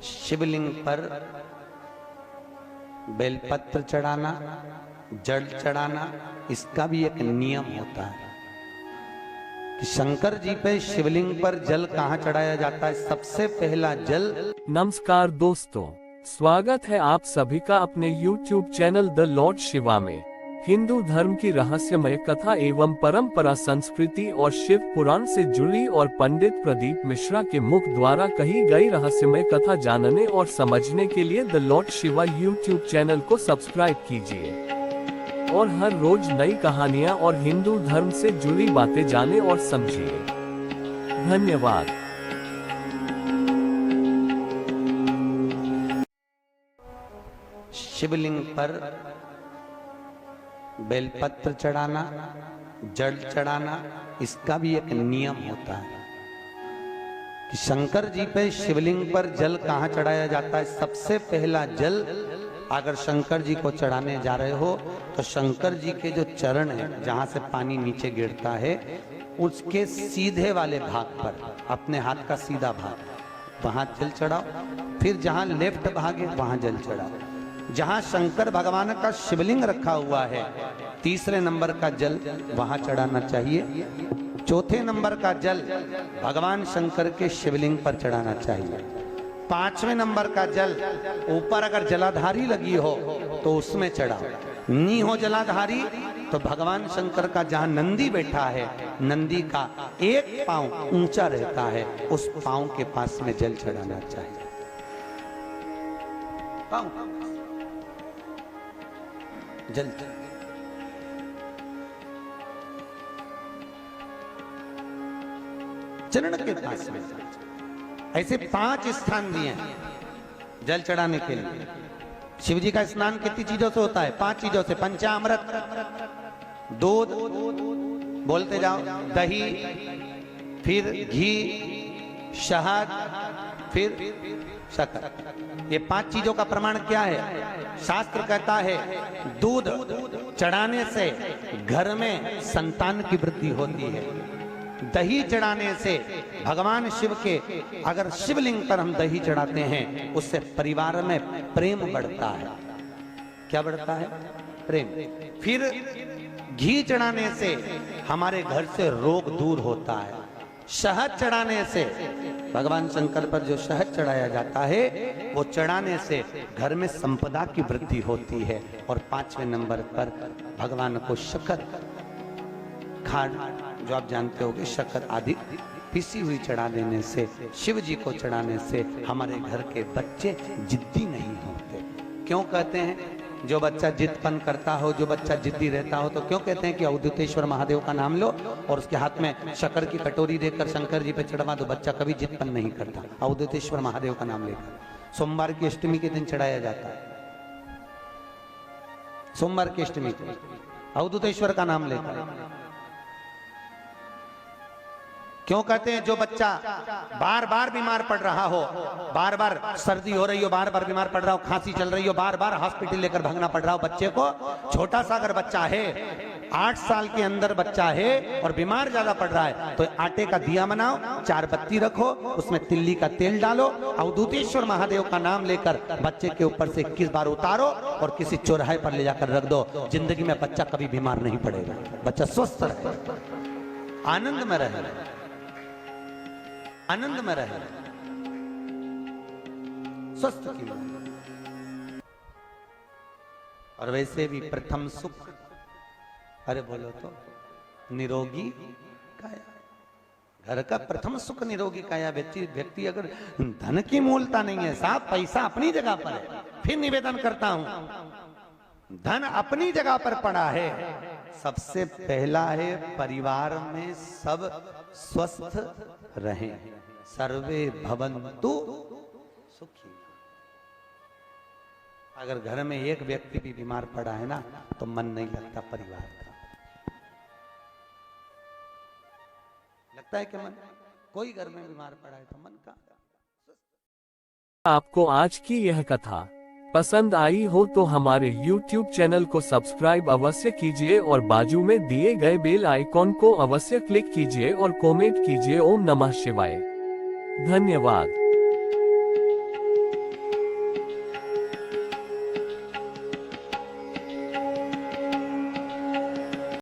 शिवलिंग पर बेलपत्र चढ़ाना, जल चढ़ाना, इसका भी एक नियम होता है कि शंकर जी पे शिवलिंग पर जल कहाँ चढ़ाया जाता है। सबसे पहला जल। नमस्कार दोस्तों, स्वागत है आप सभी का अपने YouTube channel the Lord Shiva में। हिंदू धर्म की रहस्यमय कथा एवं परंपरा, संस्कृति और शिव पुराण से जुड़ी और पंडित प्रदीप मिश्रा के मुख द्वारा कही गई रहस्यमय कथा जानने और समझने के लिए the Lord Shiva YouTube channel को सब्सक्राइब कीजिए और हर रोज नई कहानियां और हिंदू धर्म से जुड़ी बातें जाने और समझिए। धन्यवाद। शिवलिंग पर बेलपत्र चढ़ाना, जल चढ़ाना, इसका भी एक नियम होता है कि शंकर जी पे शिवलिंग पर जल कहाँ चढ़ाया जाता है। सबसे पहला जल अगर शंकर जी को चढ़ाने जा रहे हो तो शंकर जी के जो चरण है, जहां से पानी नीचे गिरता है, उसके सीधे वाले भाग पर अपने हाथ का सीधा भाग वहां जल चढ़ाओ। फिर जहां लेफ्ट भाग है वहां जल चढ़ाओ। जहां शंकर भगवान का शिवलिंग रखा हुआ है, तीसरे नंबर का जल वहां चढ़ाना चाहिए। चौथे नंबर का जल भगवान शंकर के शिवलिंग पर चढ़ाना चाहिए। पांचवें नंबर का जल ऊपर अगर जलाधारी लगी हो तो उसमें चढ़ाओ। नी हो जलाधारी तो भगवान शंकर का जहां नंदी बैठा है, नंदी का एक पांव ऊंचा रहता है, उस पांव के पास में जल चढ़ाना चाहिए। जल चरण के पास में ऐसे 5 स्थान दिए हैं जल चढ़ाने के लिए। शिव जी का स्नान कितनी चीजों से होता है? 5 चीजों से। पंचामृत, दूध, बोलते जाओ, दही, फिर घी, शहद, फिर शक्कर। ये 5 चीजों का प्रमाण क्या है? शास्त्र कहता है दूध चढ़ाने से घर में संतान की वृद्धि होती है। दही चढ़ाने से भगवान शिव के, अगर शिवलिंग पर हम दही चढ़ाते हैं, उससे परिवार में प्रेम बढ़ता है। क्या बढ़ता है? प्रेम। फिर घी चढ़ाने से हमारे घर से रोग दूर होता है। शहद चढ़ाने से, भगवान शंकर पर जो शहद चढ़ाया जाता है, वो चढ़ाने से घर में संपदा की वृद्धि होती है। और 5वें नंबर पर भगवान को शक्कर, खांड जो आप जानते होंगे, शक्कर आदि पिसी हुई चढ़ा देने से, शिव जी को चढ़ाने से हमारे घर के बच्चे जिद्दी नहीं होते। क्यों कहते हैं? जो बच्चा जिद्दपन करता हो, जो बच्चा जिद्दी रहता हो, तो क्यों कहते हैं कि अवधूतेश्वर महादेव का नाम लो और उसके हाथ में शक्कर की कटोरी देकर शंकर जी पे चढ़वा दो, बच्चा कभी जिद्दपन नहीं करता। अवधूतेश्वर महादेव का नाम लेकर सोमवार की अष्टमी के दिन चढ़ाया जाता है। सोमवार की अष्टमी को अवधूतेश्वर का नाम लेकर। क्यों कहते हैं? जो बच्चा बार बार बीमार पड़ रहा हो, बार बार सर्दी हो रही हो, बार बार बीमार पड़ रहा हो, खांसी चल रही हो, बार बार हॉस्पिटल लेकर भागना पड़ रहा हो बच्चे को, छोटा सा अगर बच्चा है, 8 साल के अंदर बच्चा है और बीमार ज्यादा पड़ रहा है, तो आटे का दिया बनाओ, 4 बत्ती रखो, उसमें तिल्ली का तेल डालो, अवधूतेश्वर महादेव का नाम लेकर बच्चे के ऊपर से 21 बार उतारो और किसी चौराहे पर ले जाकर रख दो। जिंदगी में बच्चा कभी बीमार नहीं पड़ेगा, बच्चा स्वस्थ रहे, आनंद में रहे, आनंद में रहे, स्वस्थ की। और वैसे भी प्रथम सुख, अरे बोलो तो, निरोगी काया। घर का प्रथम सुख निरोगी काया। व्यक्ति अगर धन की मूलता नहीं है, साफ पैसा अपनी जगह पर है, फिर निवेदन करता हूं, धन अपनी जगह पर पड़ा है। सबसे पहला है परिवार में सब स्वस्थ रहें, सर्वे भवन्तु सुखी। अगर घर में एक व्यक्ति भी बीमार पड़ा है ना, तो मन नहीं लगता परिवार का। लगता है कि मन, कोई घर में बीमार पड़ा है तो मन का। आपको आज की यह कथा पसंद आई हो तो हमारे YouTube चैनल को सब्सक्राइब अवश्य कीजिए और बाजू में दिए गए बेल आइकॉन को अवश्य क्लिक कीजिए और कमेंट कीजिए। ओम नमः शिवाय। धन्यवाद।